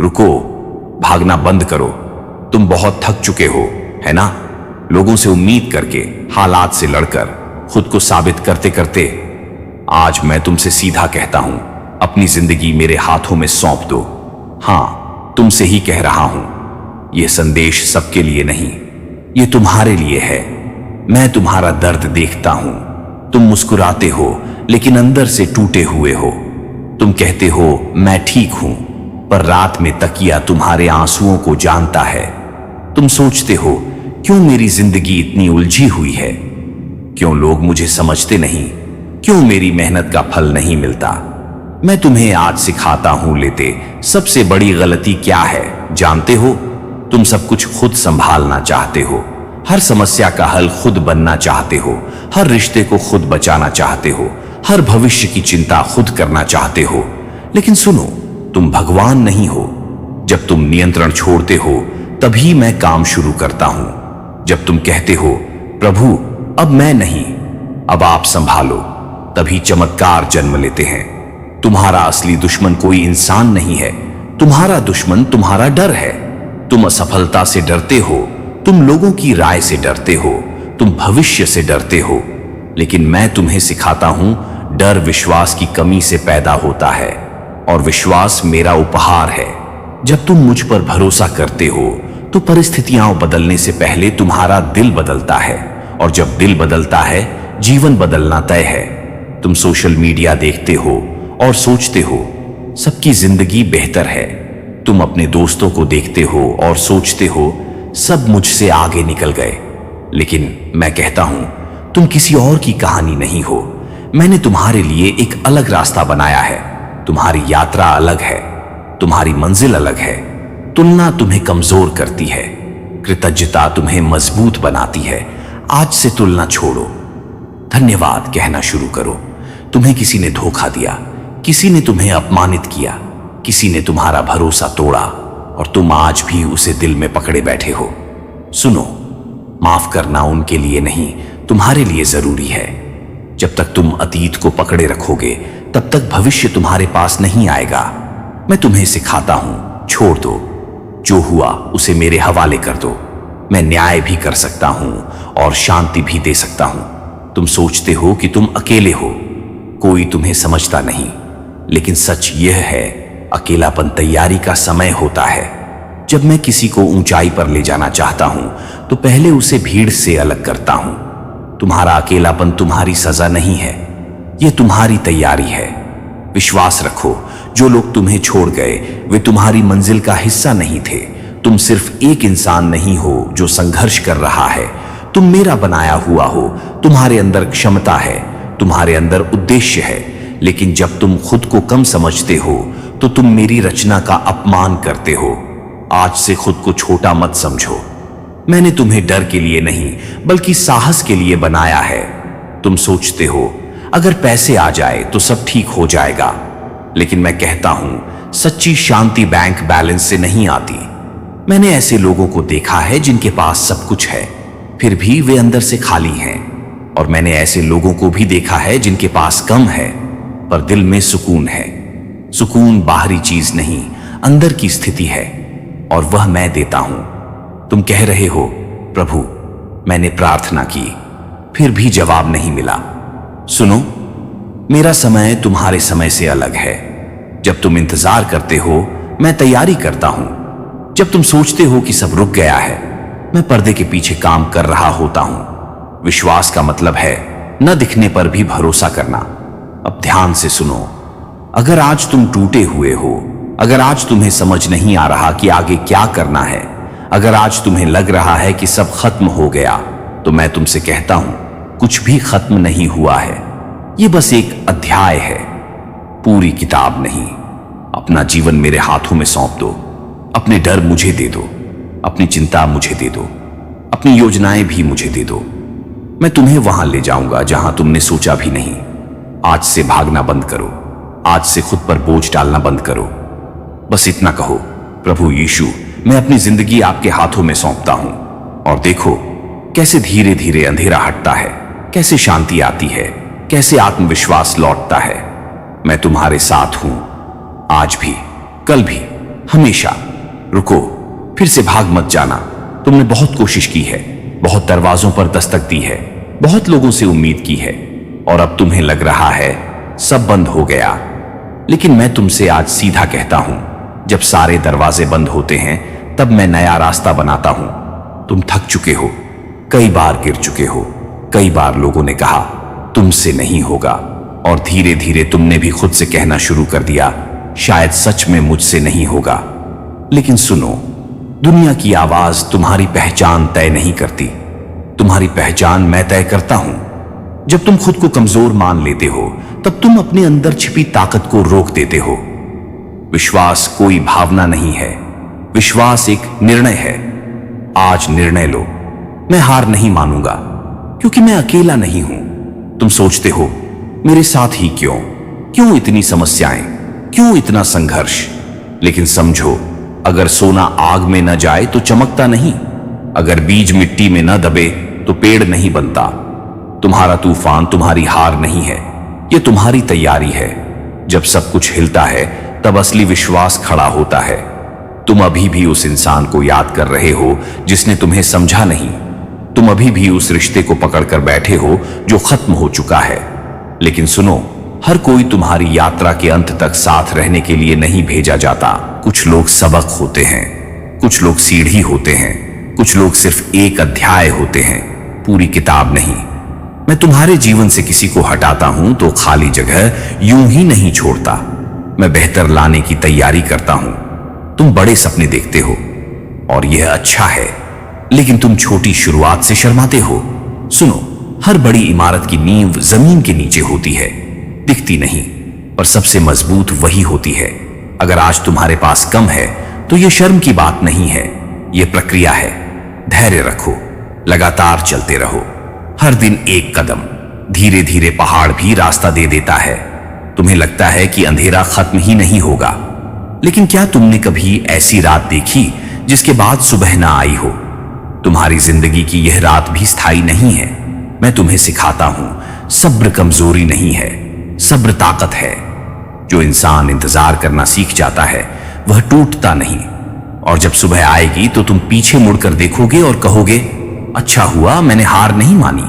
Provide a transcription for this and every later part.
रुको, भागना बंद करो। तुम बहुत थक चुके हो, है ना? लोगों से उम्मीद करके, हालात से लड़कर, खुद को साबित करते करते। आज मैं तुमसे सीधा कहता हूं, अपनी जिंदगी मेरे हाथों में सौंप दो। हां, तुमसे ही कह रहा हूं। यह संदेश सबके लिए नहीं, यह तुम्हारे लिए है। मैं तुम्हारा दर्द देखता हूं। तुम मुस्कुराते हो, लेकिन अंदर से टूटे हुए हो। तुम कहते हो मैं ठीक हूं, पर रात में तकिया तुम्हारे आंसुओं को जानता है। तुम सोचते हो क्यों मेरी जिंदगी इतनी उलझी हुई है, क्यों लोग मुझे समझते नहीं, क्यों मेरी मेहनत का फल नहीं मिलता। मैं तुम्हें आज सिखाता हूं लेते सबसे बड़ी गलती क्या है जानते हो? तुम सब कुछ खुद संभालना चाहते हो, हर समस्या का हल खुद बनना चाहते हो, हर रिश्ते को खुद बचाना चाहते हो, हर भविष्य की चिंता खुद करना चाहते हो। लेकिन सुनो, तुम भगवान नहीं हो। जब तुम नियंत्रण छोड़ते हो तभी मैं काम शुरू करता हूं। जब तुम कहते हो प्रभु अब मैं नहीं, अब आप संभालो, तभी चमत्कार जन्म लेते हैं। तुम्हारा असली दुश्मन कोई इंसान नहीं है, तुम्हारा दुश्मन तुम्हारा डर है। तुम असफलता से डरते हो, तुम लोगों की राय से डरते हो, तुम भविष्य से डरते हो। लेकिन मैं तुम्हें सिखाता हूं, डर विश्वास की कमी से पैदा होता है, और विश्वास मेरा उपहार है। जब तुम मुझ पर भरोसा करते हो तो परिस्थितियां बदलने से पहले तुम्हारा दिल बदलता है, और जब दिल बदलता है जीवन बदलना तय है। तुम सोशल मीडिया देखते हो और सोचते हो सबकी जिंदगी बेहतर है। तुम अपने दोस्तों को देखते हो और सोचते हो सब मुझसे आगे निकल गए। लेकिन मैं कहता हूं तुम किसी और की कहानी नहीं हो। मैंने तुम्हारे लिए एक अलग रास्ता बनाया है। तुम्हारी यात्रा अलग है, तुम्हारी मंजिल अलग है। तुलना तुम्हें कमजोर करती है, कृतज्ञता तुम्हें मजबूत बनाती है। आज से तुलना छोड़ो, धन्यवाद कहना शुरू करो। तुम्हें किसी ने धोखा दिया, किसी ने तुम्हें अपमानित किया, किसी ने तुम्हारा भरोसा तोड़ा, और तुम आज भी उसे दिल में पकड़े बैठे हो। सुनो, माफ करना उनके लिए नहीं, तुम्हारे लिए जरूरी है। जब तक तुम अतीत को पकड़े रखोगे तब तक भविष्य तुम्हारे पास नहीं आएगा। मैं तुम्हें सिखाता हूं, छोड़ दो, जो हुआ उसे मेरे हवाले कर दो। मैं न्याय भी कर सकता हूं और शांति भी दे सकता हूं। तुम सोचते हो कि तुम अकेले हो, कोई तुम्हें समझता नहीं, लेकिन सच यह है अकेलापन तैयारी का समय होता है। जब मैं किसी को ऊंचाई पर ले जाना चाहता हूं तो पहले उसे भीड़ से अलग करता हूं। तुम्हारा अकेलापन तुम्हारी सजा नहीं है, यह तुम्हारी तैयारी है। विश्वास रखो, जो लोग तुम्हें छोड़ गए वे तुम्हारी मंजिल का हिस्सा नहीं थे। तुम सिर्फ एक इंसान नहीं हो जो संघर्ष कर रहा है, तुम मेरा बनाया हुआ हो। तुम्हारे अंदर क्षमता है, तुम्हारे अंदर उद्देश्य है। लेकिन जब तुम खुद को कम समझते हो तो तुम मेरी रचना का अपमान करते हो। आज से खुद को छोटा मत समझो। मैंने तुम्हें डर के लिए नहीं बल्कि साहस के लिए बनाया है। तुम सोचते हो अगर पैसे आ जाए तो सब ठीक हो जाएगा, लेकिन मैं कहता हूं सच्ची शांति बैंक बैलेंस से नहीं आती। मैंने ऐसे लोगों को देखा है जिनके पास सब कुछ है फिर भी वे अंदर से खाली हैं, और मैंने ऐसे लोगों को भी देखा है जिनके पास कम है पर दिल में सुकून है। सुकून बाहरी चीज नहीं, अंदर की स्थिति है, और वह मैं देता हूं। तुम कह रहे हो प्रभु मैंने प्रार्थना की फिर भी जवाब नहीं मिला। सुनो, मेरा समय तुम्हारे समय से अलग है। जब तुम इंतजार करते हो मैं तैयारी करता हूं। जब तुम सोचते हो कि सब रुक गया है, मैं पर्दे के पीछे काम कर रहा होता हूं। विश्वास का मतलब है न दिखने पर भी भरोसा करना। अब ध्यान से सुनो, अगर आज तुम टूटे हुए हो, अगर आज तुम्हें समझ नहीं आ रहा कि आगे क्या करना है, अगर आज तुम्हें लग रहा है कि सब खत्म हो गया, तो मैं तुमसे कहता हूं कुछ भी खत्म नहीं हुआ है। यह बस एक अध्याय है, पूरी किताब नहीं। अपना जीवन मेरे हाथों में सौंप दो। अपने डर मुझे दे दो, अपनी चिंता मुझे दे दो, अपनी योजनाएं भी मुझे दे दो। मैं तुम्हें वहां ले जाऊंगा जहां तुमने सोचा भी नहीं। आज से भागना बंद करो, आज से खुद पर बोझ डालना बंद करो। बस इतना कहो, प्रभु यीशु मैं अपनी जिंदगी आपके हाथों में सौंपता हूं, और देखो कैसे धीरे धीरे अंधेरा हटता है, कैसे शांति आती है, कैसे आत्मविश्वास लौटता है। मैं तुम्हारे साथ हूं, आज भी, कल भी, हमेशा। रुको, फिर से भाग मत जाना। तुमने बहुत कोशिश की है, बहुत दरवाजों पर दस्तक दी है, बहुत लोगों से उम्मीद की है, और अब तुम्हें लग रहा है सब बंद हो गया। लेकिन मैं तुमसे आज सीधा कहता हूं, जब सारे दरवाजे बंद होते हैं तब मैं नया रास्ता बनाता हूं। तुम थक चुके हो, कई बार गिर चुके हो, कई बार लोगों ने कहा तुमसे नहीं होगा, और धीरे धीरे तुमने भी खुद से कहना शुरू कर दिया शायद सच में मुझसे नहीं होगा। लेकिन सुनो, दुनिया की आवाज तुम्हारी पहचान तय नहीं करती, तुम्हारी पहचान मैं तय करता हूं। जब तुम खुद को कमजोर मान लेते हो तब तुम अपने अंदर छिपी ताकत को रोक देते हो। विश्वास कोई भावना नहीं है, विश्वास एक निर्णय है। आज निर्णय लो, मैं हार नहीं मानूंगा, क्योंकि मैं अकेला नहीं हूं। तुम सोचते हो मेरे साथ ही क्यों, क्यों इतनी समस्याएं, क्यों इतना संघर्ष? लेकिन समझो, अगर सोना आग में न जाए तो चमकता नहीं, अगर बीज मिट्टी में न दबे तो पेड़ नहीं बनता। तुम्हारा तूफान तुम्हारी हार नहीं है, यह तुम्हारी तैयारी है। जब सब कुछ हिलता है तब असली विश्वास खड़ा होता है। तुम अभी भी उस इंसान को याद कर रहे हो जिसने तुम्हें समझा नहीं। तुम अभी भी उस रिश्ते को पकड़कर बैठे हो जो खत्म हो चुका है। लेकिन सुनो, हर कोई तुम्हारी यात्रा के अंत तक साथ रहने के लिए नहीं भेजा जाता। कुछ लोग सबक होते हैं, कुछ लोग सीढ़ी होते हैं, कुछ लोग सिर्फ एक अध्याय होते हैं, पूरी किताब नहीं। मैं तुम्हारे जीवन से किसी को हटाता हूं तो खाली जगह यूं ही नहीं छोड़ता, मैं बेहतर लाने की तैयारी करता हूं। तुम बड़े सपने देखते हो और यह अच्छा है, लेकिन तुम छोटी शुरुआत से शर्माते हो। सुनो, हर बड़ी इमारत की नींव जमीन के नीचे होती है, दिखती नहीं, पर सबसे मजबूत वही होती है। अगर आज तुम्हारे पास कम है तो यह शर्म की बात नहीं है, यह प्रक्रिया है। धैर्य रखो, लगातार चलते रहो, हर दिन एक कदम। धीरे धीरे पहाड़ भी रास्ता दे देता है। तुम्हें लगता है कि अंधेरा खत्म ही नहीं होगा, लेकिन क्या तुमने कभी ऐसी रात देखी जिसके बाद सुबह ना आई हो? तुम्हारी जिंदगी की यह रात भी स्थायी नहीं है। मैं तुम्हें सिखाता हूं, सब्र कमजोरी नहीं है, सब्र ताकत है। जो इंसान इंतजार करना सीख जाता है वह टूटता नहीं, और जब सुबह आएगी तो तुम पीछे मुड़कर देखोगे और कहोगे अच्छा हुआ मैंने हार नहीं मानी।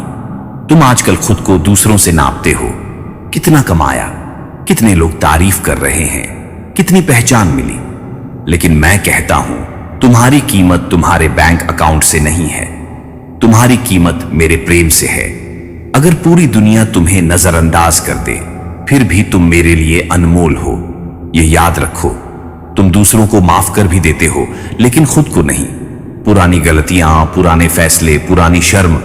तुम आजकल खुद को दूसरों से नापते हो, कितना कमाया, कितने लोग तारीफ कर रहे हैं, कितनी पहचान मिली। लेकिन मैं कहता हूं, तुम्हारी कीमत तुम्हारे बैंक अकाउंट से नहीं है, तुम्हारी कीमत मेरे प्रेम से है। अगर पूरी दुनिया तुम्हें नजरअंदाज कर दे फिर भी तुम मेरे लिए अनमोल हो। यह याद रखो, तुम दूसरों को माफ कर भी देते हो लेकिन खुद को नहीं। पुरानी गलतियां, पुराने फैसले, पुरानी शर्म,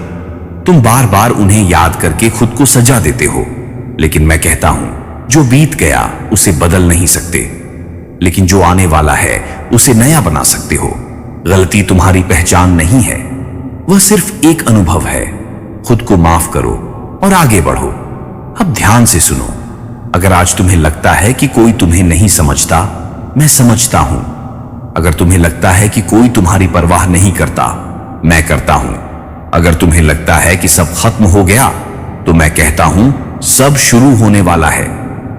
तुम बार बार उन्हें याद करके खुद को सजा देते हो। लेकिन मैं कहता हूं, जो बीत गया उसे बदल नहीं सकते, लेकिन जो आने वाला है उसे नया बना सकते हो। गलती तुम्हारी पहचान नहीं है, वह सिर्फ एक अनुभव है। खुद को माफ करो और आगे बढ़ो। अब ध्यान से सुनो, अगर आज तुम्हें लगता है कि कोई तुम्हें नहीं समझता, मैं समझता हूं। अगर तुम्हें लगता है कि कोई तुम्हारी परवाह नहीं करता, मैं करता हूं। अगर तुम्हें लगता है कि सब खत्म हो गया, तो मैं कहता हूं सब शुरू होने वाला है।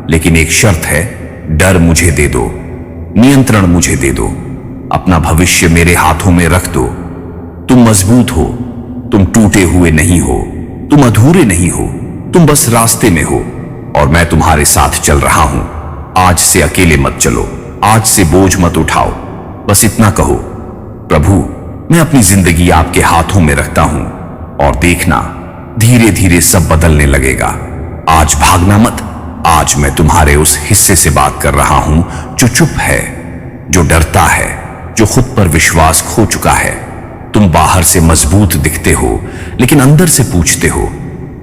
लेकिन एक शर्त है, डर मुझे दे दो, नियंत्रण मुझे दे दो, अपना भविष्य मेरे हाथों में रख दो। तुम मजबूत हो, तुम टूटे हुए नहीं हो, तुम अधूरे नहीं हो, तुम बस रास्ते में हो और मैं तुम्हारे साथ चल रहा हूं। आज से अकेले मत चलो, आज से बोझ मत उठाओ, बस इतना कहो, प्रभु मैं अपनी जिंदगी आपके हाथों में रखता हूं, और देखना धीरे धीरे सब बदलने लगेगा। आज भागना मत, आज मैं तुम्हारे उस हिस्से से बात कर रहा हूं जो चुप है, जो डरता है, जो खुद पर विश्वास खो चुका है। तुम बाहर से मजबूत दिखते हो लेकिन अंदर से पूछते हो,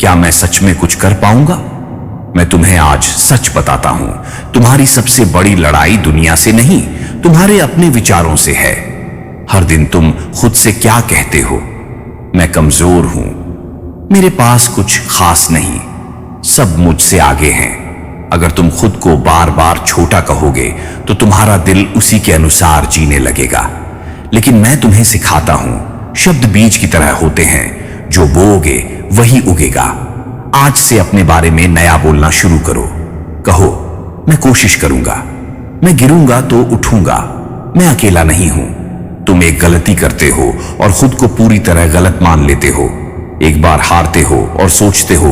क्या मैं सच में कुछ कर पाऊंगा? मैं तुम्हें आज सच बताता हूं, तुम्हारी सबसे बड़ी लड़ाई दुनिया से नहीं, तुम्हारे अपने विचारों से है। हर दिन तुम खुद से क्या कहते हो? मैं कमजोर हूं, मेरे पास कुछ खास नहीं, सब मुझसे आगे हैं। अगर तुम खुद को बार बार छोटा कहोगे तो तुम्हारा दिल उसी के अनुसार जीने लगेगा। लेकिन मैं तुम्हें सिखाता हूं, शब्द बीज की तरह होते हैं, जो बोओगे वही उगेगा। आज से अपने बारे में नया बोलना शुरू करो। कहो, मैं कोशिश करूंगा, मैं गिरूंगा तो उठूंगा, मैं अकेला नहीं हूं। तुम एक गलती करते हो और खुद को पूरी तरह गलत मान लेते हो। एक बार हारते हो और सोचते हो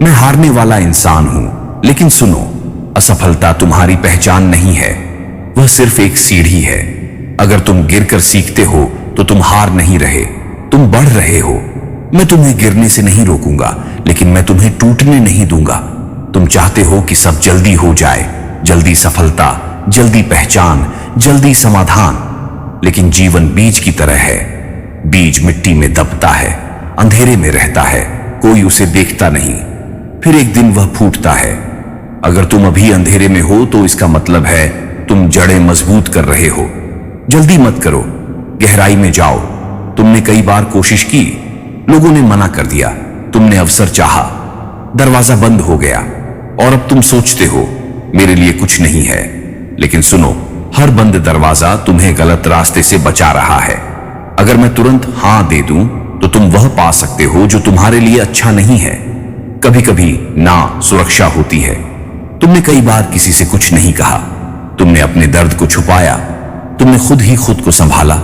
मैं हारने वाला इंसान हूं। लेकिन सुनो, असफलता तुम्हारी पहचान नहीं है, वह सिर्फ एक सीढ़ी है। अगर तुम गिरकर सीखते हो तो तुम हार नहीं रहे, तुम बढ़ रहे हो। मैं तुम्हें गिरने से नहीं रोकूंगा, लेकिन मैं तुम्हें टूटने नहीं दूंगा। तुम चाहते हो कि सब जल्दी हो जाए, जल्दी सफलता, जल्दी पहचान, जल्दी समाधान। लेकिन जीवन बीज की तरह है। बीज मिट्टी में दबता है, अंधेरे में रहता है, कोई उसे देखता नहीं। फिर एक दिन वह फूटता है। अगर तुम अभी अंधेरे में हो तो इसका मतलब है तुम जड़ें मजबूत कर रहे हो। जल्दी मत करो, गहराई में जाओ। तुमने कई बार कोशिश की, लोगों ने मना कर दिया, तुमने अवसर चाहा, दरवाजा बंद हो गया और अब तुम सोचते हो मेरे लिए कुछ नहीं है। लेकिन सुनो, हर बंद दरवाजा तुम्हें गलत रास्ते से बचा रहा है। अगर मैं तुरंत हां दे दूं तो तुम वह पा सकते हो जो तुम्हारे लिए अच्छा नहीं है। कभी कभी ना सुरक्षा होती है। तुमने कई बार किसी से कुछ नहीं कहा, तुमने अपने दर्द को छुपाया, तुमने खुद ही खुद को संभाला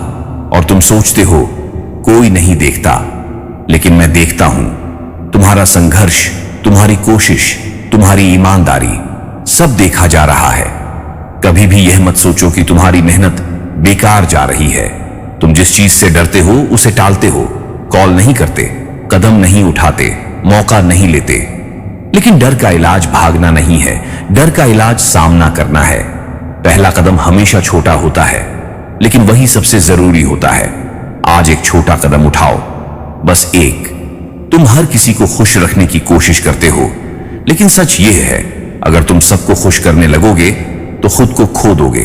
और तुम सोचते हो कोई नहीं देखता। लेकिन मैं देखता हूं। तुम्हारा संघर्ष, तुम्हारी कोशिश, तुम्हारी ईमानदारी, सब देखा जा रहा है। कभी भी यह मत सोचो कि तुम्हारी मेहनत बेकार जा रही है। तुम जिस चीज से डरते हो उसे टालते हो, कॉल नहीं करते, कदम नहीं उठाते, मौका नहीं लेते। लेकिन डर का इलाज भागना नहीं है, डर का इलाज सामना करना है। पहला कदम हमेशा छोटा होता है, लेकिन वही सबसे जरूरी होता है। आज एक छोटा कदम उठाओ, बस एक। तुम हर किसी को खुश रखने की कोशिश करते हो, लेकिन सच यह है अगर तुम सबको खुश करने लगोगे तो खुद को खो दोगे।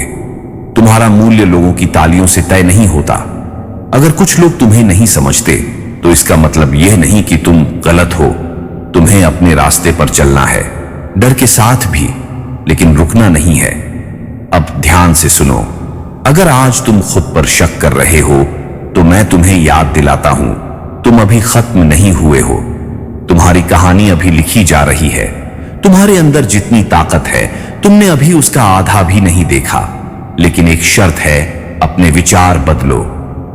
तुम्हारा मूल्य लोगों की तालियों से तय नहीं होता। अगर कुछ लोग तुम्हें नहीं समझते तो इसका मतलब यह नहीं कि तुम गलत हो। तुम्हें अपने रास्ते पर चलना है, डर के साथ भी, लेकिन रुकना नहीं है। अब ध्यान से सुनो, अगर आज तुम खुद पर शक कर रहे हो तो मैं तुम्हें याद दिलाता हूं, तुम अभी खत्म नहीं हुए हो। तुम्हारी कहानी अभी लिखी जा रही है। तुम्हारे अंदर जितनी ताकत है तुमने अभी उसका आधा भी नहीं देखा। लेकिन एक शर्त है, अपने विचार बदलो,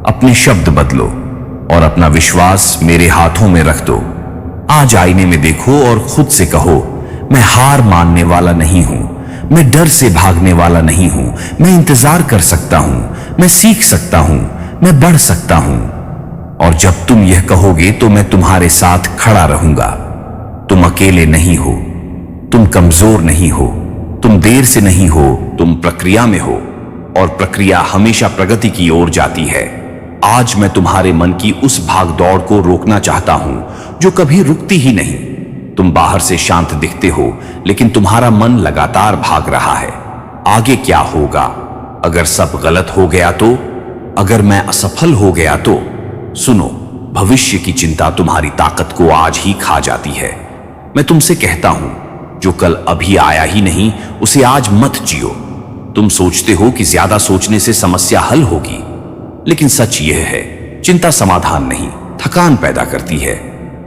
अपने शब्द बदलो और अपना विश्वास मेरे हाथों में रख दो। आज आईने में देखो और खुद से कहो, मैं हार मानने वाला नहीं हूं, मैं डर से भागने वाला नहीं हूं, मैं इंतजार कर सकता हूं, मैं सीख सकता हूं, मैं बढ़ सकता हूं। और जब तुम यह कहोगे तो मैं तुम्हारे साथ खड़ा रहूंगा। तुम अकेले नहीं हो, तुम कमजोर नहीं हो, तुम देर से नहीं हो, तुम प्रक्रिया में हो और प्रक्रिया हमेशा प्रगति की ओर जाती है। आज मैं तुम्हारे मन की उस भाग दौड़ को रोकना चाहता हूं जो कभी रुकती ही नहीं। तुम बाहर से शांत दिखते हो, लेकिन तुम्हारा मन लगातार भाग रहा है। आगे क्या होगा? अगर सब गलत हो गया तो? अगर मैं असफल हो गया तो? सुनो, भविष्य की चिंता तुम्हारी ताकत को आज ही खा जाती है। मैं तुमसे कहता हूं, जो कल अभी आया ही नहीं उसे आज मत जियो। तुम सोचते हो कि ज्यादा सोचने से समस्या हल होगी, लेकिन सच यह है, चिंता समाधान नहीं, थकान पैदा करती है।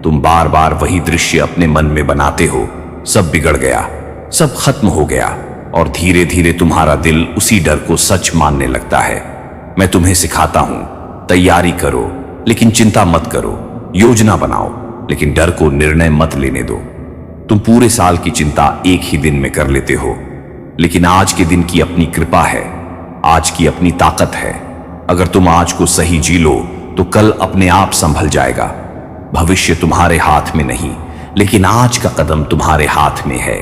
तुम बार बार वही दृश्य अपने मन में बनाते हो, सब बिगड़ गया, सब खत्म हो गया, और धीरे धीरे तुम्हारा दिल उसी डर को सच मानने लगता है। मैं तुम्हें सिखाता हूं, तैयारी करो लेकिन चिंता मत करो, योजना बनाओ लेकिन डर को निर्णय मत लेने दो। तुम पूरे साल की चिंता एक ही दिन में कर लेते हो, लेकिन आज के दिन की अपनी कृपा है, आज की अपनी ताकत है। अगर तुम आज को सही जी लो तो कल अपने आप संभल जाएगा। भविष्य तुम्हारे हाथ में नहीं, लेकिन आज का कदम तुम्हारे हाथ में है।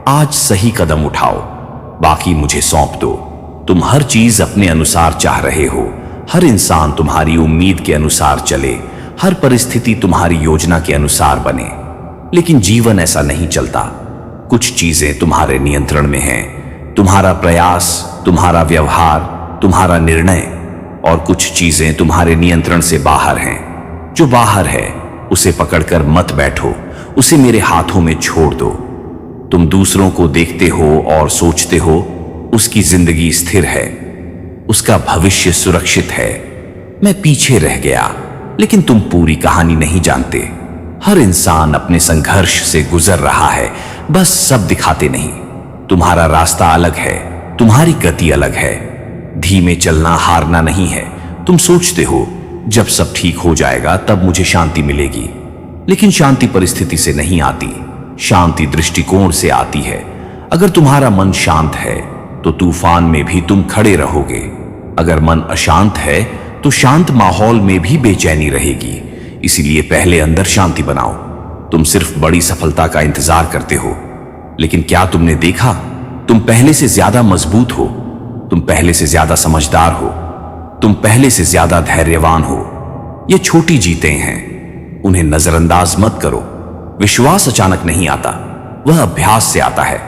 आज सही कदम उठाओ, बाकी मुझे सौंप दो। तुम हर चीज अपने अनुसार चाह रहे हो, हर इंसान तुम्हारी उम्मीद के अनुसार चले, हर परिस्थिति तुम्हारी योजना के अनुसार बने। लेकिन जीवन ऐसा नहीं चलता। कुछ चीजें तुम्हारे नियंत्रण में हैं, तुम्हारा प्रयास, तुम्हारा व्यवहार, तुम्हारा निर्णय, और कुछ चीजें तुम्हारे नियंत्रण से बाहर हैं। जो बाहर है उसे पकड़कर मत बैठो, उसे मेरे हाथों में छोड़ दो। तुम दूसरों को देखते हो और सोचते हो उसकी जिंदगी स्थिर है, उसका भविष्य सुरक्षित है, मैं पीछे रह गया। लेकिन तुम पूरी कहानी नहीं जानते। हर इंसान अपने संघर्ष से गुजर रहा है, बस सब दिखाते नहीं। तुम्हारा रास्ता अलग है, तुम्हारी गति अलग है। धीमे चलना हारना नहीं है। तुम सोचते हो जब सब ठीक हो जाएगा तब मुझे शांति मिलेगी, लेकिन शांति परिस्थिति से नहीं आती, शांति दृष्टिकोण से आती है। अगर तुम्हारा मन शांत है तो तूफान में भी तुम खड़े रहोगे। अगर मन अशांत है तो शांत माहौल में भी बेचैनी रहेगी। इसीलिए पहले अंदर शांति बनाओ। तुम सिर्फ बड़ी सफलता का इंतजार करते हो, लेकिन क्या तुमने देखा तुम पहले से ज्यादा मजबूत हो, तुम पहले से ज्यादा समझदार हो, तुम पहले से ज्यादा धैर्यवान हो। ये छोटी जीतें हैं, उन्हें नजरअंदाज मत करो। विश्वास अचानक नहीं आता, वह अभ्यास से आता है।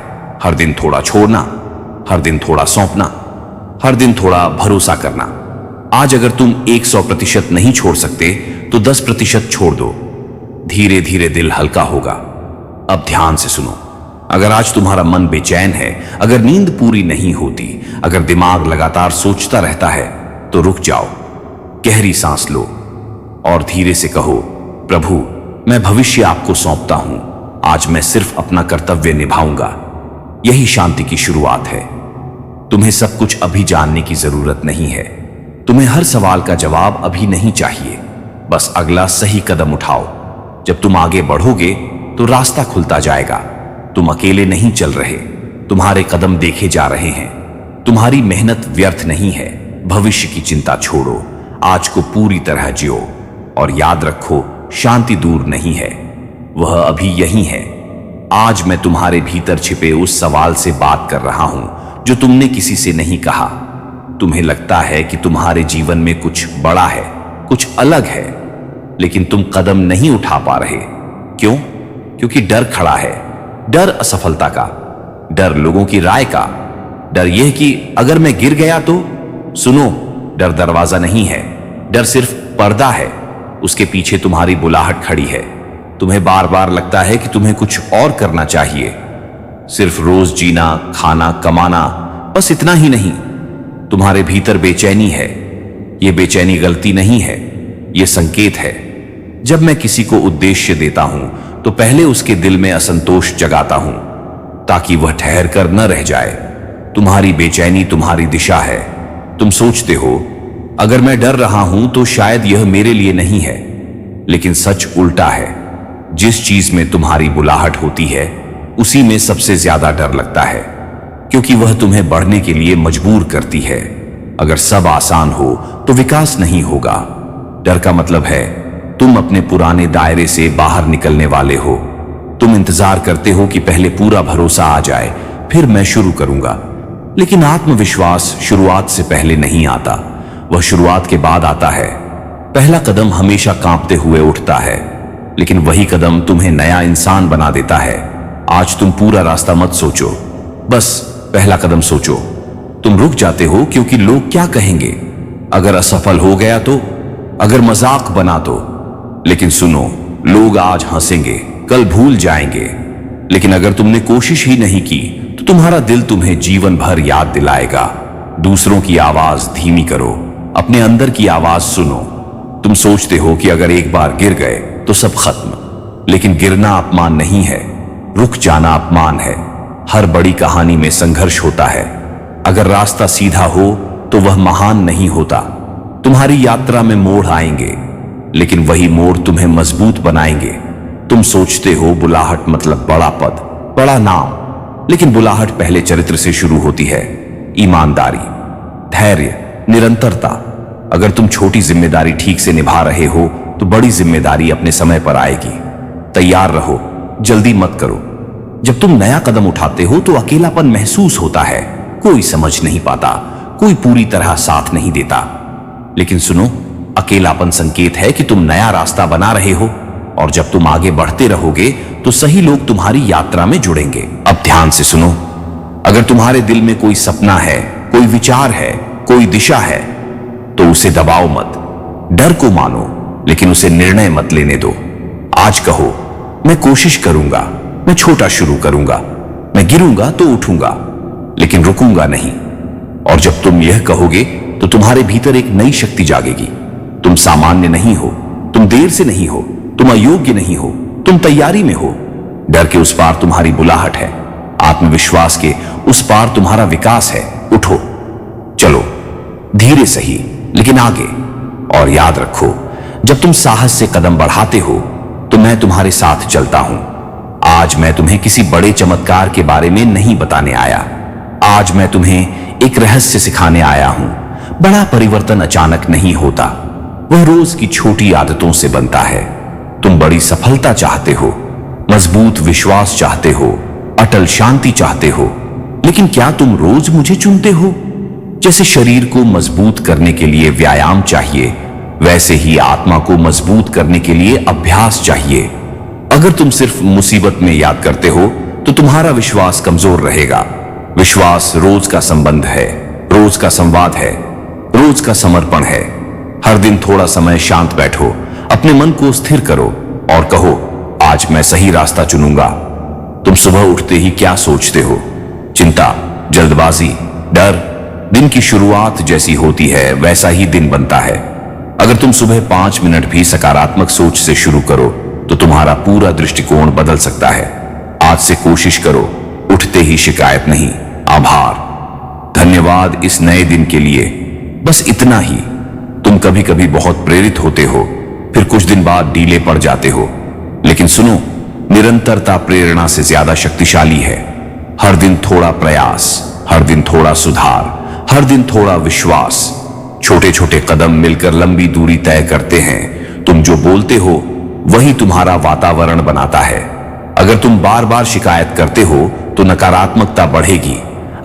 हर दिन थोड़ा छोड़ना, हर दिन थोड़ा सौंपना, हर दिन थोड़ा भरोसा करना। आज अगर तुम 100% नहीं छोड़ सकते तो 10% छोड़ दो। धीरे धीरे दिल हल्का होगा। अब ध्यान से सुनो। अगर आज तुम्हारा मन बेचैन है, अगर नींद पूरी नहीं होती, अगर दिमाग लगातार सोचता रहता है, तो रुक जाओ, गहरी सांस लो और धीरे से कहो, प्रभु मैं भविष्य आपको सौंपता हूं। आज मैं सिर्फ अपना कर्तव्य निभाऊंगा। यही शांति की शुरुआत है। तुम्हें सब कुछ अभी जानने की जरूरत नहीं है। तुम्हें हर सवाल का जवाब अभी नहीं चाहिए। बस अगला सही कदम उठाओ। जब तुम आगे बढ़ोगे तो रास्ता खुलता जाएगा। तुम अकेले नहीं चल रहे, तुम्हारे कदम देखे जा रहे हैं। तुम्हारी मेहनत व्यर्थ नहीं है। भविष्य की चिंता छोड़ो, आज को पूरी तरह जियो और याद रखो, शांति दूर नहीं है, वह अभी यही है। आज मैं तुम्हारे भीतर छिपे उस सवाल से बात कर रहा हूं जो तुमने किसी से नहीं कहा। तुम्हें लगता है कि तुम्हारे जीवन में कुछ बड़ा है, कुछ अलग है, लेकिन तुम कदम नहीं उठा पा रहे। क्यों? क्योंकि डर खड़ा है। डर असफलता का, डर लोगों की राय का, डर यह कि अगर मैं गिर गया तो। सुनो, डर दरवाजा नहीं है, डर सिर्फ पर्दा है। उसके पीछे तुम्हारी बुलाहट खड़ी है। तुम्हें बार बार लगता है कि तुम्हें कुछ और करना चाहिए, सिर्फ रोज जीना, खाना, कमाना, बस इतना ही नहीं। तुम्हारे भीतर बेचैनी है। यह बेचैनी गलती नहीं है, यह संकेत है। जब मैं किसी को उद्देश्य देता हूं तो पहले उसके दिल में असंतोष जगाता हूं, ताकि वह ठहर कर न रह जाए। तुम्हारी बेचैनी तुम्हारी दिशा है। तुम सोचते हो अगर मैं डर रहा हूं तो शायद यह मेरे लिए नहीं है, लेकिन सच उल्टा है। जिस चीज में तुम्हारी बुलाहट होती है उसी में सबसे ज्यादा डर लगता है, क्योंकि वह तुम्हें बढ़ने के लिए मजबूर करती है। अगर सब आसान हो तो विकास नहीं होगा। डर का मतलब है तुम अपने पुराने दायरे से बाहर निकलने वाले हो। तुम इंतजार करते हो कि पहले पूरा भरोसा आ जाए, फिर मैं शुरू करूंगा। लेकिन आत्मविश्वास शुरुआत से पहले नहीं आता, वह शुरुआत के बाद आता है। पहला कदम हमेशा कांपते हुए उठता है, लेकिन वही कदम तुम्हें नया इंसान बना देता है। आज तुम पूरा रास्ता मत सोचो, बस पहला कदम सोचो। तुम रुक जाते हो क्योंकि लोग क्या कहेंगे, अगर असफल हो गया तो, अगर मजाक बना तो। लेकिन सुनो, लोग आज हंसेंगे, कल भूल जाएंगे, लेकिन अगर तुमने कोशिश ही नहीं की तो तुम्हारा दिल तुम्हें जीवन भर याद दिलाएगा। दूसरों की आवाज धीमी करो, अपने अंदर की आवाज सुनो। तुम सोचते हो कि अगर एक बार गिर गए तो सब खत्म, लेकिन गिरना अपमान नहीं है, रुक जाना अपमान है। हर बड़ी कहानी में संघर्ष होता है। अगर रास्ता सीधा हो तो वह महान नहीं होता। तुम्हारी यात्रा में मोड़ आएंगे, लेकिन वही मोड़ तुम्हें मजबूत बनाएंगे। तुम सोचते हो बुलाहट मतलब बड़ा पद, बड़ा नाम, लेकिन बुलाहट पहले चरित्र से शुरू होती है। ईमानदारी, धैर्य, निरंतरता। अगर तुम छोटी जिम्मेदारी ठीक से निभा रहे हो तो बड़ी जिम्मेदारी अपने समय पर आएगी। तैयार रहो, जल्दी मत करो। जब तुम नया कदम उठाते हो तो अकेलापन महसूस होता है। कोई समझ नहीं पाता, कोई पूरी तरह साथ नहीं देता। लेकिन सुनो, अकेलापन संकेत है कि तुम नया रास्ता बना रहे हो, और जब तुम आगे बढ़ते रहोगे तो सही लोग तुम्हारी यात्रा में जुड़ेंगे। अब ध्यान से सुनो, अगर तुम्हारे दिल में कोई सपना है, कोई विचार है, कोई दिशा है, तो उसे दबाओ मत। डर को मानो, लेकिन उसे निर्णय मत लेने दो। आज कहो, मैं कोशिश करूंगा, मैं छोटा शुरू करूंगा, मैं गिरूंगा तो उठूंगा, लेकिन रुकूंगा नहीं। और जब तुम यह कहोगे तो तुम्हारे भीतर एक नई शक्ति जागेगी। तुम सामान्य नहीं हो, तुम देर से नहीं हो, तुम अयोग्य नहीं हो, तुम तैयारी में हो। डर के उस पार तुम्हारी बुलाहट है, आत्मविश्वास के उस पार तुम्हारा विकास है। उठो, चलो, धीरे सही लेकिन आगे। और याद रखो, जब तुम साहस से कदम बढ़ाते हो तो मैं तुम्हारे साथ चलता हूं। आज मैं तुम्हें किसी बड़े चमत्कार के बारे में नहीं बताने आया। आज मैं तुम्हें एक रहस्य सिखाने आया हूं। बड़ा परिवर्तन अचानक नहीं होता, वह रोज की छोटी आदतों से बनता है। तुम बड़ी सफलता चाहते हो, मजबूत विश्वास चाहते हो, अटल शांति चाहते हो, लेकिन क्या तुम रोज मुझे चुनते हो? जैसे शरीर को मजबूत करने के लिए व्यायाम चाहिए, वैसे ही आत्मा को मजबूत करने के लिए अभ्यास चाहिए। अगर तुम सिर्फ मुसीबत में याद करते हो तो तुम्हारा विश्वास कमजोर रहेगा। विश्वास रोज का संबंध है, रोज का संवाद है, रोज का समर्पण है। हर दिन थोड़ा समय शांत बैठो, अपने मन को स्थिर करो और कहो, आज मैं सही रास्ता चुनूंगा। तुम सुबह उठते ही क्या सोचते हो? चिंता, जल्दबाजी, डर? दिन की शुरुआत जैसी होती है वैसा ही दिन बनता है। अगर तुम सुबह 5 मिनट भी सकारात्मक सोच से शुरू करो तो तुम्हारा पूरा दृष्टिकोण बदल सकता है। आज से कोशिश करो, उठते ही शिकायत नहीं, आभार, धन्यवाद इस नए दिन के लिए। बस इतना ही। तुम कभी कभी बहुत प्रेरित होते हो, फिर कुछ दिन बाद ढीले पड़ जाते हो, लेकिन सुनो, निरंतरता प्रेरणा से ज्यादा शक्तिशाली है। हर दिन थोड़ा प्रयास, हर दिन थोड़ा सुधार, हर दिन थोड़ा विश्वास। छोटे छोटे कदम मिलकर लंबी दूरी तय करते हैं। तुम जो बोलते हो वही तुम्हारा वातावरण बनाता है। अगर तुम बार बार शिकायत करते हो तो नकारात्मकता बढ़ेगी।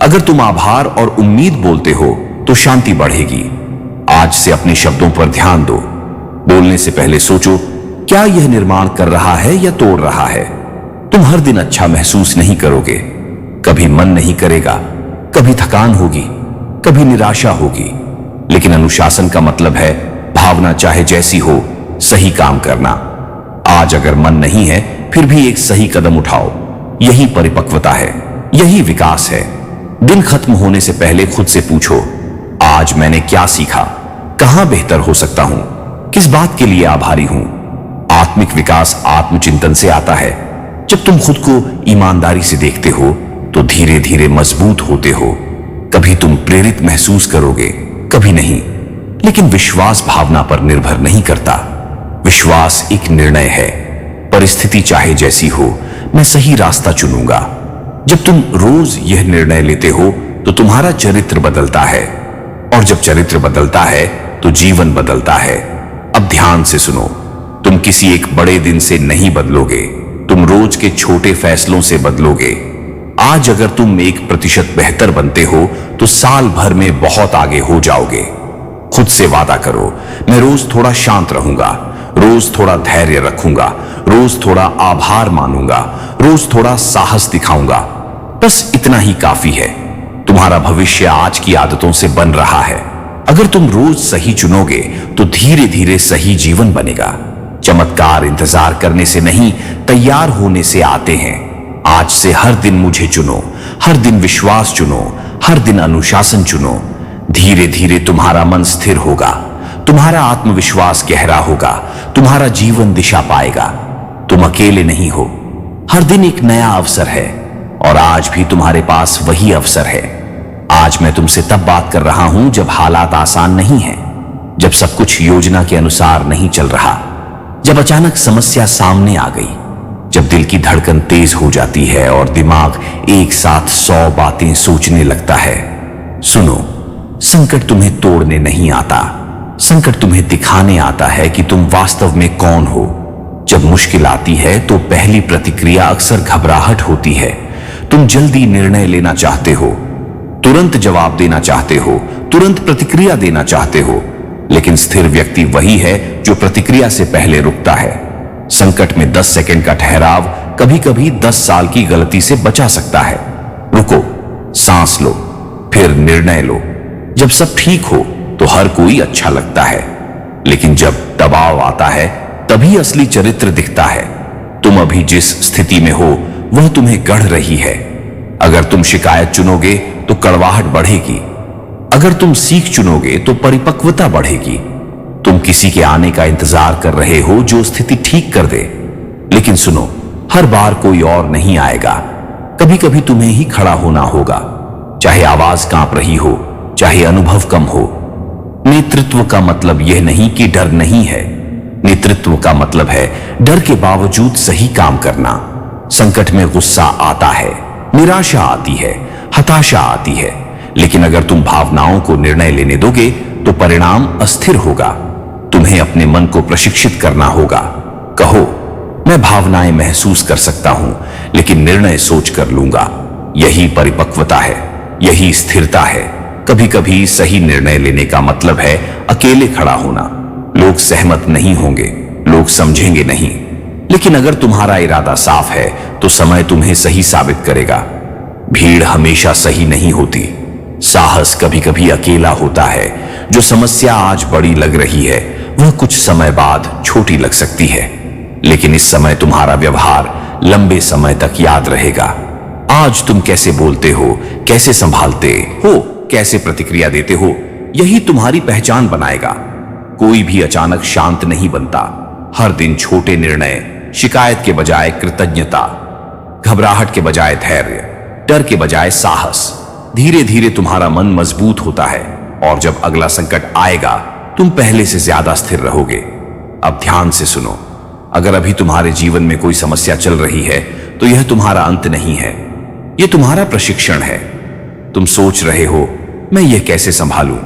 अगर तुम आभार और उम्मीद बोलते हो तो शांति बढ़ेगी। आज से अपने शब्दों पर ध्यान दो। बोलने से पहले सोचो, क्या यह निर्माण कर रहा है या तोड़ रहा है? तुम हर दिन अच्छा महसूस नहीं करोगे, कभी मन नहीं करेगा, कभी थकान होगी, कभी निराशा होगी, लेकिन अनुशासन का मतलब है भावना चाहे जैसी हो, सही काम करना। आज अगर मन नहीं है फिर भी एक सही कदम उठाओ। यही परिपक्वता है, यही विकास है। दिन खत्म होने से पहले खुद से पूछो, आज मैंने क्या सीखा, कहां बेहतर हो सकता हूं, किस बात के लिए आभारी हूं। आत्मिक विकास आत्मचिंतन से आता है। जब तुम खुद को ईमानदारी से देखते हो तो धीरे धीरे मजबूत होते हो। कभी तुम प्रेरित महसूस करोगे, कभी नहीं, लेकिन विश्वास भावना पर निर्भर नहीं करता। विश्वास एक निर्णय है। परिस्थिति चाहे जैसी हो, मैं सही रास्ता चुनूंगा। जब तुम रोज यह निर्णय लेते हो तो तुम्हारा चरित्र बदलता है, और जब चरित्र बदलता है तो जीवन बदलता है। अब ध्यान से सुनो, तुम किसी एक बड़े दिन से नहीं बदलोगे, तुम रोज के छोटे फैसलों से बदलोगे। आज अगर तुम 1% बेहतर बनते हो तो साल भर में बहुत आगे हो जाओगे। खुद से वादा करो, मैं रोज थोड़ा शांत रहूंगा, रोज थोड़ा धैर्य रखूंगा, रोज थोड़ा आभार मानूंगा, रोज थोड़ा साहस दिखाऊंगा। बस इतना ही काफी है। तुम्हारा भविष्य आज की आदतों से बन रहा है। अगर तुम रोज सही चुनोगे तो धीरे धीरे सही जीवन बनेगा। चमत्कार इंतजार करने से नहीं, तैयार होने से आते हैं। आज से हर दिन मुझे चुनो, हर दिन विश्वास चुनो, हर दिन अनुशासन चुनो। धीरे धीरे तुम्हारा मन स्थिर होगा, तुम्हारा आत्मविश्वास गहरा होगा, तुम्हारा जीवन दिशा पाएगा। तुम अकेले नहीं हो, हर दिन एक नया अवसर है, और आज भी तुम्हारे पास वही अवसर है। आज मैं तुमसे तब बात कर रहा हूं जब हालात आसान नहीं है, जब सब कुछ योजना के अनुसार नहीं चल रहा, जब अचानक समस्या सामने आ गई, जब दिल की धड़कन तेज हो जाती है और दिमाग एक साथ 100 बातें सोचने लगता है। सुनो, संकट तुम्हें तोड़ने नहीं आता, संकट तुम्हें दिखाने आता है कि तुम वास्तव में कौन हो। जब मुश्किल आती है तो पहली प्रतिक्रिया अक्सर घबराहट होती है। तुम जल्दी निर्णय लेना चाहते हो, तुरंत जवाब देना चाहते हो, तुरंत प्रतिक्रिया देना चाहते हो, लेकिन स्थिर व्यक्ति वही है जो प्रतिक्रिया से पहले रुकता है। संकट में 10 सेकंड का ठहराव कभी कभी 10 साल की गलती से बचा सकता है। रुको, सांस लो, फिर निर्णय लो। जब सब ठीक हो तो हर कोई अच्छा लगता है, लेकिन जब दबाव आता है तभी असली चरित्र दिखता है। तुम अभी जिस स्थिति में हो वह तुम्हें गढ़ रही है। अगर तुम शिकायत चुनोगे तो कड़वाहट बढ़ेगी, अगर तुम सीख चुनोगे तो परिपक्वता बढ़ेगी। तुम किसी के आने का इंतजार कर रहे हो जो स्थिति ठीक कर दे, लेकिन सुनो, हर बार कोई और नहीं आएगा। कभी कभी तुम्हें ही खड़ा होना होगा, चाहे आवाज कांप रही हो, चाहे अनुभव कम हो, नेतृत्व का मतलब यह नहीं कि डर नहीं है। नेतृत्व का मतलब है डर के बावजूद सही काम करना। संकट में गुस्सा आता है, निराशा आती है, हताशा आती है, लेकिन अगर तुम भावनाओं को निर्णय लेने दोगे तो परिणाम अस्थिर होगा। तुम्हें अपने मन को प्रशिक्षित करना होगा। कहो, मैं भावनाएं महसूस कर सकता हूं, लेकिन निर्णय सोच कर लूंगा। यही परिपक्वता है, यही स्थिरता है। कभी कभी सही निर्णय लेने का मतलब है अकेले खड़ा होना। लोग सहमत नहीं होंगे, लोग समझेंगे नहीं, लेकिन अगर तुम्हारा इरादा साफ है तो समय तुम्हें सही साबित करेगा। भीड़ हमेशा सही नहीं होती। साहस कभी कभी अकेला होता है। जो समस्या आज बड़ी लग रही है वह कुछ समय बाद छोटी लग सकती है, लेकिन इस समय तुम्हारा व्यवहार लंबे समय तक याद रहेगा। आज तुम कैसे बोलते हो, कैसे संभालते हो, कैसे प्रतिक्रिया देते हो, यही तुम्हारी पहचान बनाएगा। कोई भी अचानक शांत नहीं बनता। हर दिन छोटे निर्णय, शिकायत के बजाय कृतज्ञता, घबराहट के बजाय धैर्य, डर के बजाय साहस। धीरे धीरे तुम्हारा मन मजबूत होता है और जब अगला संकट आएगा तुम पहले से ज्यादा स्थिर रहोगे। अब ध्यान से सुनो। अगर अभी तुम्हारे जीवन में कोई समस्या चल रही है तो यह तुम्हारा अंत नहीं है, यह तुम्हारा प्रशिक्षण है। तुम सोच रहे हो, मैं यह कैसे संभालूं?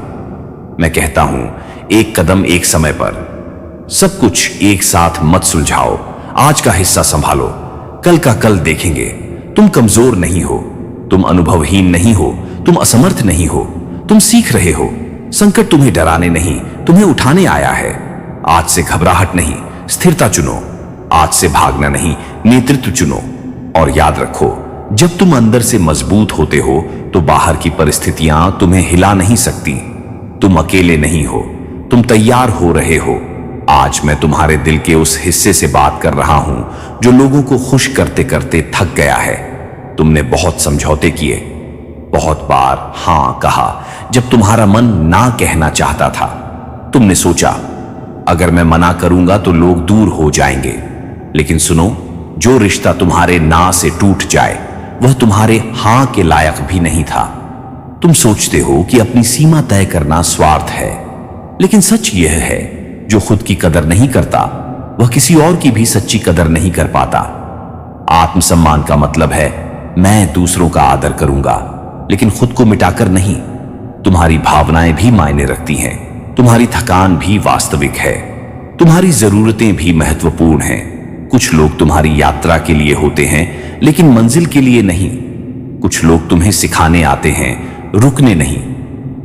मैं कहता हूं, एक कदम एक समय पर। सब कुछ एक साथ मत सुलझाओ। आज का हिस्सा संभालो, कल का कल देखेंगे। तुम कमजोर नहीं हो, तुम अनुभवहीन नहीं हो, तुम असमर्थ नहीं हो, तुम सीख रहे हो। संकट तुम्हें डराने नहीं, तुम्हें उठाने आया है। आज से घबराहट नहीं, स्थिरता चुनो। आज से भागना नहीं, नेतृत्व चुनो। और याद रखो, जब तुम अंदर से मजबूत होते हो तो बाहर की परिस्थितियां तुम्हें हिला नहीं सकती। तुम अकेले नहीं हो, तुम तैयार हो रहे हो। आज मैं तुम्हारे दिल के उस हिस्से से बात कर रहा हूं जो लोगों को खुश करते करते थक गया है। तुमने बहुत समझौते किए, बहुत बार हां कहा जब तुम्हारा मन ना कहना चाहता था। तुमने सोचा, अगर मैं मना करूंगा तो लोग दूर हो जाएंगे। लेकिन सुनो, जो रिश्ता तुम्हारे ना से टूट जाए वह तुम्हारे हां के लायक भी नहीं था। तुम सोचते हो कि अपनी सीमा तय करना स्वार्थ है, लेकिन सच यह है, जो खुद की कदर नहीं करता वह किसी और की भी सच्ची कदर नहीं कर पाता। आत्मसम्मान का मतलब है मैं दूसरों का आदर करूंगा, लेकिन खुद को मिटाकर नहीं। तुम्हारी भावनाएं भी मायने रखती हैं, तुम्हारी थकान भी वास्तविक है, तुम्हारी जरूरतें भी महत्वपूर्ण हैं। कुछ लोग तुम्हारी यात्रा के लिए होते हैं, लेकिन मंजिल के लिए नहीं। कुछ लोग तुम्हें सिखाने आते हैं, रुकने नहीं।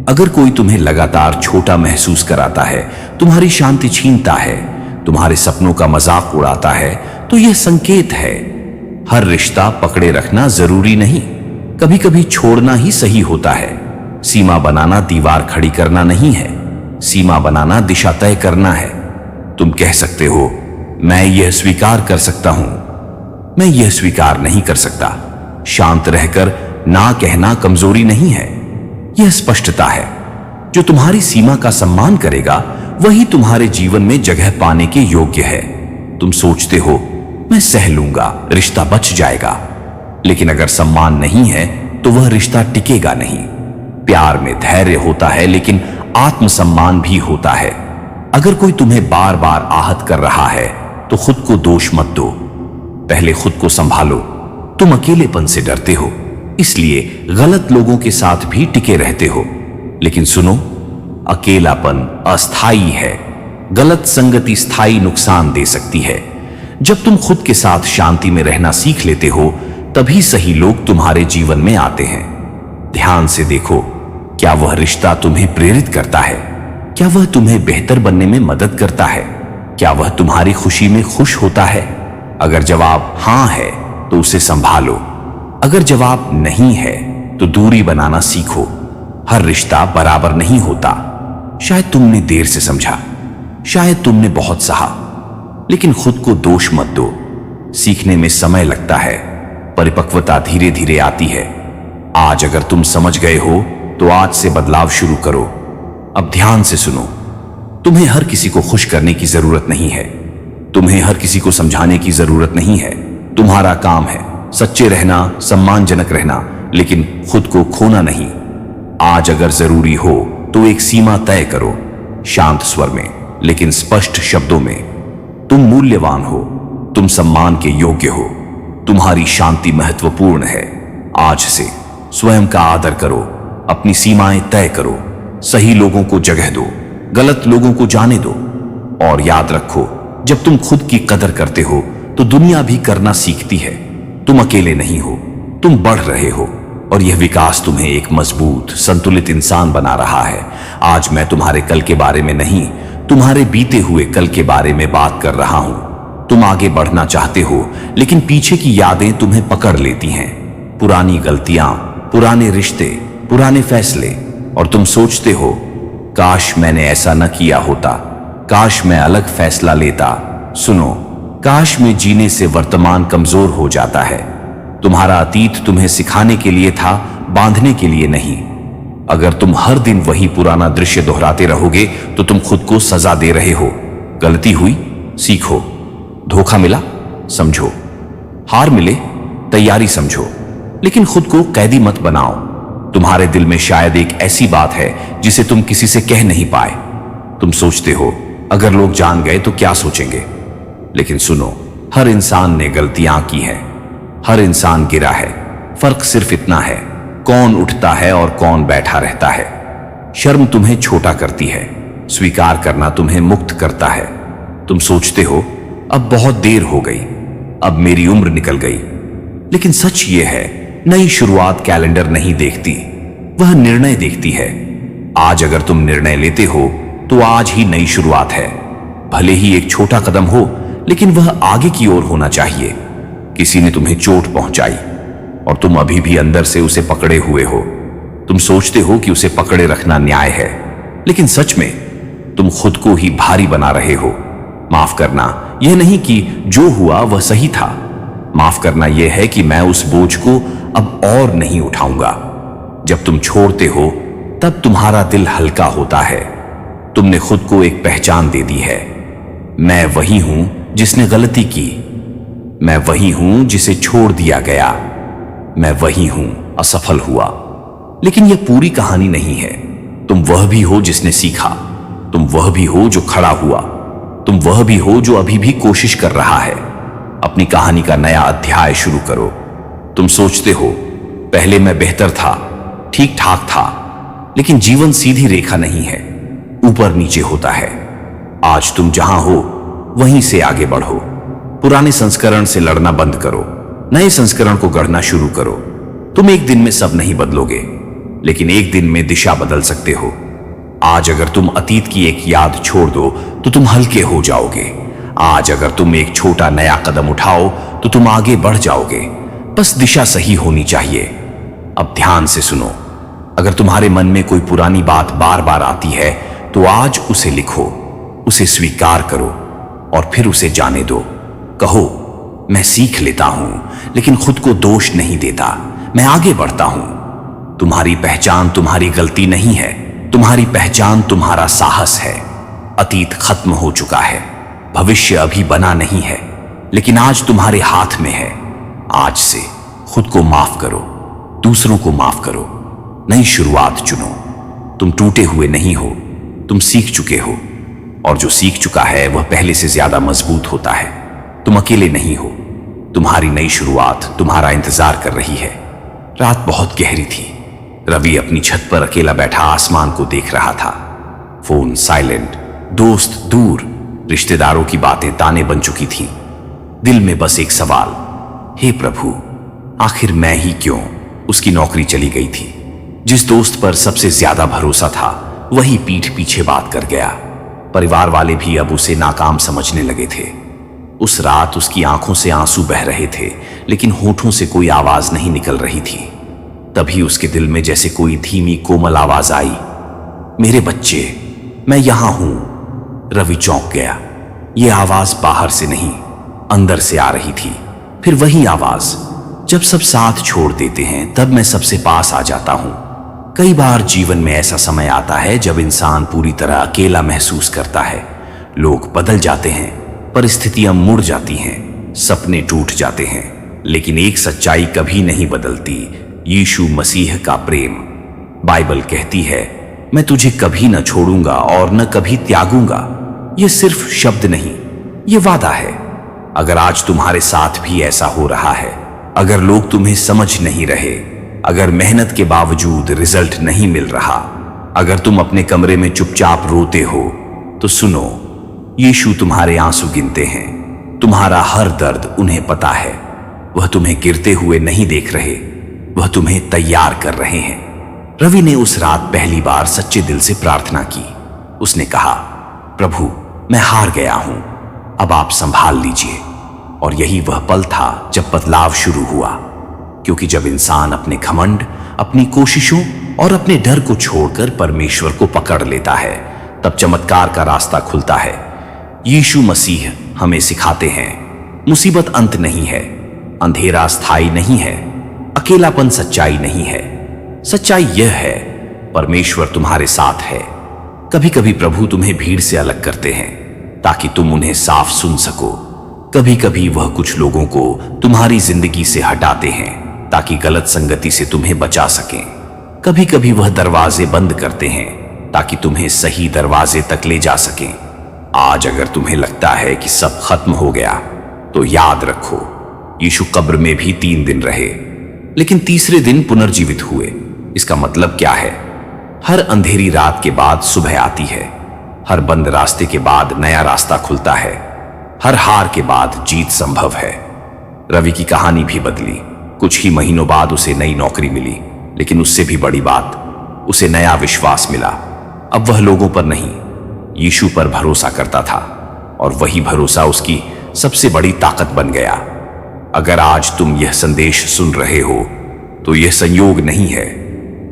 अगर कोई तुम्हें लगातार छोटा महसूस कराता है, तुम्हारी शांति छीनता है, तुम्हारे सपनों का मजाक उड़ाता है, तो यह संकेत है। हर रिश्ता पकड़े रखना जरूरी नहीं, कभी कभी छोड़ना ही सही होता है। सीमा बनाना दीवार खड़ी करना नहीं है, सीमा बनाना दिशा तय करना है। तुम कह सकते हो, मैं यह स्वीकार कर सकता हूं, मैं यह स्वीकार नहीं कर सकता। शांत रहकर ना कहना कमजोरी नहीं है, यह स्पष्टता है। जो तुम्हारी सीमा का सम्मान करेगा वही तुम्हारे जीवन में जगह पाने के योग्य है। तुम सोचते हो, मैं सह लूंगा, रिश्ता बच जाएगा, लेकिन अगर सम्मान नहीं है तो वह रिश्ता टिकेगा नहीं। प्यार में धैर्य होता है, लेकिन आत्मसम्मान भी होता है। अगर कोई तुम्हें बार बार आहत कर रहा है तो खुद को दोष मत दो, पहले खुद को संभालो। तुम अकेलेपन से डरते हो, इसलिए गलत लोगों के साथ भी टिके रहते हो। लेकिन सुनो, अकेलापन अस्थायी है, गलत संगति स्थायी नुकसान दे सकती है। जब तुम खुद के साथ शांति में रहना सीख लेते हो, तभी सही लोग तुम्हारे जीवन में आते हैं। ध्यान से देखो, क्या वह रिश्ता तुम्हें प्रेरित करता है? क्या वह तुम्हें बेहतर बनने में मदद करता है? क्या वह तुम्हारी खुशी में खुश होता है? अगर जवाब हां है तो उसे संभालो, अगर जवाब नहीं है तो दूरी बनाना सीखो। हर रिश्ता बराबर नहीं होता। शायद तुमने देर से समझा, शायद तुमने बहुत सहा, लेकिन खुद को दोष मत दो। सीखने में समय लगता है, परिपक्वता धीरे धीरे आती है। आज अगर तुम समझ गए हो तो आज से बदलाव शुरू करो। अब ध्यान से सुनो, तुम्हें हर किसी को खुश करने की जरूरत नहीं है, तुम्हें हर किसी को समझाने की जरूरत नहीं है। तुम्हारा काम है सच्चे रहना, सम्मानजनक रहना, लेकिन खुद को खोना नहीं। आज अगर जरूरी हो तो एक सीमा तय करो, शांत स्वर में लेकिन स्पष्ट शब्दों में। तुम मूल्यवान हो, तुम सम्मान के योग्य हो, तुम्हारी शांति महत्वपूर्ण है। आज से स्वयं का आदर करो, अपनी सीमाएं तय करो, सही लोगों को जगह दो, गलत लोगों को जाने दो। और याद रखो, जब तुम खुद की कदर करते हो तो दुनिया भी करना सीखती है। तुम अकेले नहीं हो, तुम बढ़ रहे हो और यह विकास तुम्हें एक मजबूत संतुलित इंसान बना रहा है। आज मैं तुम्हारे कल के बारे में नहीं, तुम्हारे बीते हुए कल के बारे में बात कर रहा हूं। तुम आगे बढ़ना चाहते हो लेकिन पीछे की यादें तुम्हें पकड़ लेती हैं। पुरानी गलतियां, पुराने रिश्ते, पुराने फैसले, और तुम सोचते हो काश मैंने ऐसा न किया होता, काश मैं अलग फैसला लेता। सुनो, काश में जीने से वर्तमान कमजोर हो जाता है। तुम्हारा अतीत तुम्हें सिखाने के लिए था, बांधने के लिए नहीं। अगर तुम हर दिन वही पुराना दृश्य दोहराते रहोगे तो तुम खुद को सजा दे रहे हो। गलती हुई, सीखो। धोखा मिला, समझो। हार मिले, तैयारी समझो, लेकिन खुद को कैदी मत बनाओ। तुम्हारे दिल में शायद एक ऐसी बात है जिसे तुम किसी से कह नहीं पाए। तुम सोचते हो अगर लोग जान गए तो क्या सोचेंगे। लेकिन सुनो, हर इंसान ने गलतियां की हैं, हर इंसान गिरा है। फर्क सिर्फ इतना है, कौन उठता है और कौन बैठा रहता है। शर्म तुम्हें छोटा करती है, स्वीकार करना तुम्हें मुक्त करता है। तुम सोचते हो अब बहुत देर हो गई, अब मेरी उम्र निकल गई। लेकिन सच ये है, नई शुरुआत कैलेंडर नहीं देखती, वह निर्णय देखती है। आज अगर तुम निर्णय लेते हो तो आज ही नई शुरुआत है। भले ही एक छोटा कदम हो, लेकिन वह आगे की ओर होना चाहिए। किसी ने तुम्हें चोट पहुंचाई और तुम अभी भी अंदर से उसे पकड़े हुए हो। तुम सोचते हो कि उसे पकड़े रखना न्याय है, लेकिन सच में तुम खुद को ही भारी बना रहे हो। माफ करना यह नहीं कि जो हुआ वह सही था, माफ करना यह है कि मैं उस बोझ को अब और नहीं उठाऊंगा। जब तुम छोड़ते हो तब तुम्हारा दिल हल्का होता है। तुमने खुद को एक पहचान दे दी है। मैं वही हूं जिसने गलती की, मैं वही हूं जिसे छोड़ दिया गया, मैं वही हूं असफल हुआ। लेकिन यह पूरी कहानी नहीं है। तुम वह भी हो जिसने सीखा, तुम वह भी हो जो खड़ा हुआ, तुम वह भी हो जो अभी भी कोशिश कर रहा है। अपनी कहानी का नया अध्याय शुरू करो। तुम सोचते हो पहले मैं बेहतर था, ठीक ठाक था, लेकिन जीवन सीधी रेखा नहीं है, ऊपर नीचे होता है। आज तुम जहां हो वहीं से आगे बढ़ो। पुराने संस्करण से लड़ना बंद करो, नए संस्करण को गढ़ना शुरू करो। तुम एक दिन में सब नहीं बदलोगे, लेकिन एक दिन में दिशा बदल सकते हो। आज अगर तुम अतीत की एक याद छोड़ दो तो तुम हल्के हो जाओगे। आज अगर तुम एक छोटा नया कदम उठाओ तो तुम आगे बढ़ जाओगे। बस दिशा सही होनी चाहिए। अब ध्यान से सुनो, अगर तुम्हारे मन में कोई पुरानी बात बार बार आती है तो आज उसे लिखो, उसे स्वीकार करो और फिर उसे जाने दो। कहो, मैं सीख लेता हूं, लेकिन खुद को दोष नहीं देता, मैं आगे बढ़ता हूं। तुम्हारी पहचान तुम्हारी गलती नहीं है, तुम्हारी पहचान तुम्हारा साहस है। अतीत खत्म हो चुका है, भविष्य अभी बना नहीं है, लेकिन आज तुम्हारे हाथ में है। आज से खुद को माफ करो, दूसरों को माफ करो, नई शुरुआत चुनो। तुम टूटे हुए नहीं हो, तुम सीख चुके हो, और जो सीख चुका है वह पहले से ज्यादा मजबूत होता है। तुम अकेले नहीं हो, तुम्हारी नई शुरुआत तुम्हारा इंतजार कर रही है। रात बहुत गहरी थी। रवि अपनी छत पर अकेला बैठा आसमान को देख रहा था। फोन साइलेंट, दोस्त दूर, रिश्तेदारों की बातें ताने बन चुकी थीं। दिल में बस एक सवाल, हे प्रभु, आखिर मैं ही क्यों? उसकी नौकरी चली गई थी। जिस दोस्त पर सबसे ज्यादा भरोसा था वही पीठ पीछे बात कर गया। परिवार वाले भी अब उसे नाकाम समझने लगे थे। उस रात उसकी आंखों से आंसू बह रहे थे, लेकिन होठों से कोई आवाज नहीं निकल रही थी। तभी उसके दिल में जैसे कोई धीमी कोमल आवाज आई, मेरे बच्चे, मैं यहां हूं। रवि चौंक गया। यह आवाज बाहर से नहीं, अंदर से आ रही थी। फिर वही आवाज, जब सब साथ छोड़ देते हैं तब मैं सबसे पास आ जाता हूं। कई बार जीवन में ऐसा समय आता है जब इंसान पूरी तरह अकेला महसूस करता है। लोग बदल जाते हैं, परिस्थितियां मुड़ जाती हैं, सपने टूट जाते हैं, लेकिन एक सच्चाई कभी नहीं बदलती, यीशु मसीह का प्रेम। बाइबल कहती है, मैं तुझे कभी न छोड़ूंगा और न कभी त्यागूंगा। यह सिर्फ शब्द नहीं, यह वादा है। अगर आज तुम्हारे साथ भी ऐसा हो रहा है, अगर लोग तुम्हें समझ नहीं रहे, अगर मेहनत के बावजूद रिजल्ट नहीं मिल रहा, अगर तुम अपने कमरे में चुपचाप रोते हो, तो सुनो, यीशु तुम्हारे आंसू गिनते हैं। तुम्हारा हर दर्द उन्हें पता है। वह तुम्हें गिरते हुए नहीं देख रहे, वह तुम्हें तैयार कर रहे हैं। रवि ने उस रात पहली बार सच्चे दिल से प्रार्थना की। उसने कहा, प्रभु, मैं हार गया हूं, अब आप संभाल लीजिए। और यही वह पल था जब बदलाव शुरू हुआ। क्योंकि जब इंसान अपने घमंड, अपनी कोशिशों और अपने डर को छोड़कर परमेश्वर को पकड़ लेता है, तब चमत्कार का रास्ता खुलता है। यीशु मसीह हमें सिखाते हैं, मुसीबत अंत नहीं है, अंधेरा स्थायी नहीं है, अकेलापन सच्चाई नहीं है। सच्चाई यह है, परमेश्वर तुम्हारे साथ है। कभी कभी प्रभु तुम्हें भीड़ से अलग करते हैं ताकि तुम उन्हें साफ सुन सको। कभी कभी वह कुछ लोगों को तुम्हारी जिंदगी से हटाते हैं ताकि गलत संगति से तुम्हें बचा सकें। कभी कभी वह दरवाजे बंद करते हैं ताकि तुम्हें सही दरवाजे तक ले जा सकें। आज अगर तुम्हें लगता है कि सब खत्म हो गया, तो याद रखो, यीशु कब्र में भी 3 दिन रहे, लेकिन तीसरे दिन पुनर्जीवित हुए। इसका मतलब क्या है? हर अंधेरी रात के बाद सुबह आती है, हर बंद रास्ते के बाद नया रास्ता खुलता है, हर हार के बाद जीत संभव है। रवि की कहानी भी बदली। कुछ ही महीनों बाद उसे नई नौकरी मिली, लेकिन उससे भी बड़ी बात, उसे नया विश्वास मिला। अब वह लोगों पर नहीं, यीशु पर भरोसा करता था, और वही भरोसा उसकी सबसे बड़ी ताकत बन गया। अगर आज तुम यह संदेश सुन रहे हो, तो यह संयोग नहीं है,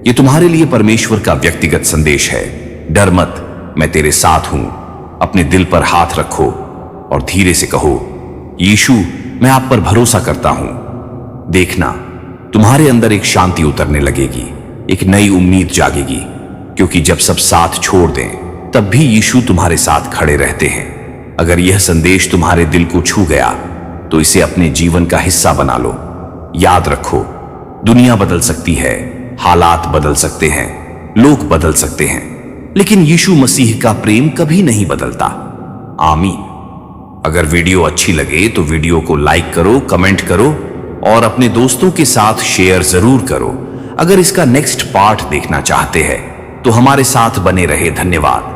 यह तुम्हारे लिए परमेश्वर का व्यक्तिगत संदेश है। डर मत, मैं तेरे साथ हूं। अपने दिल पर हाथ रखो और धीरे से कहो, यीशु, मैं आप पर भरोसा करता हूं। देखना, तुम्हारे अंदर एक शांति उतरने लगेगी, एक नई उम्मीद जागेगी, क्योंकि जब सब साथ छोड़ दें, तब भी यीशु तुम्हारे साथ खड़े रहते हैं। अगर यह संदेश तुम्हारे दिल को छू गया, तो इसे अपने जीवन का हिस्सा बना लो। याद रखो, दुनिया बदल सकती है, हालात बदल सकते हैं, लोग बदल सकते हैं, लेकिन यीशु मसीह का प्रेम कभी नहीं बदलता। आमीन। अगर वीडियो अच्छी लगे तो वीडियो को लाइक करो, कमेंट करो और अपने दोस्तों के साथ शेयर जरूर करो। अगर इसका नेक्स्ट पार्ट देखना चाहते हैं तो हमारे साथ बने रहे। धन्यवाद।